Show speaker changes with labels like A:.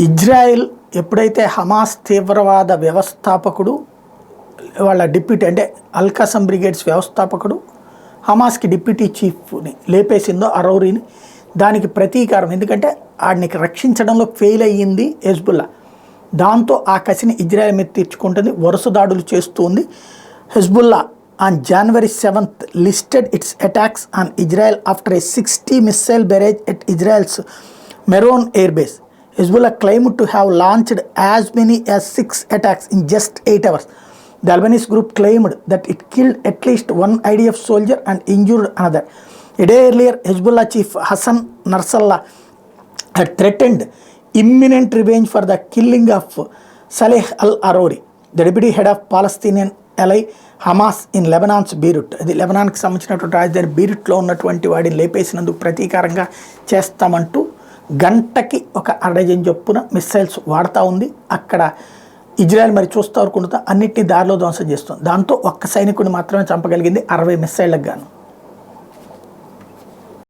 A: Israel ఎప్పుడైతే Hamas తీవ్రవాద వ్యవస్థాపకుడు వాళ్ళ డిప్యూటీ అంటే అల్కాసం బ్రిగేడ్స్ వ్యవస్థాపకుడు హమాస్కి డిప్యూటీ చీఫ్ని లేపేసిందో అరౌరీని, దానికి ప్రతీకారం. ఎందుకంటే ఆడిని రక్షించడంలో ఫెయిల్ అయ్యింది హెజ్బుల్లా. దాంతో ఆ కసిని ఇజ్రాయెల్ మీద తీర్చుకుంటుంది, వరుస దాడులు చేస్తుంది. Hezbollah on January 7th listed its attacks on Israel after a 60 missile barrage at Israel's Meron air base. Hezbollah claimed to have launched as many as 6 attacks in just 8 hours. The Albanese group claimed that it killed at least one IDF soldier and injured another. A day earlier, Hezbollah chief Hassan Nasrallah had threatened imminent revenge for the killing of Saleh al-Arouri, the deputy head of Palestinian ally Hamas in Lebanon's Beirut. అది లెబనాన్కి సంబంధించినటువంటి రాజధాని బీరుట్లో ఉన్నటువంటి వాడిని లేపేసినందుకు ప్రతీకారంగా చేస్తామంటూ గంటకి ఒక 60 చొప్పున మిస్సైల్స్ వాడుతూ ఉంది. అక్కడ ఇజ్రాయెల్ మరి చూస్తూ ఊరుకుంటూ అన్నింటినీ దారిలో ధ్వంసం చేస్తుంది. దాంతో ఒక్క సైనికుడిని మాత్రమే చంపగలిగింది 60 మిస్సైళ్ళకు గాను.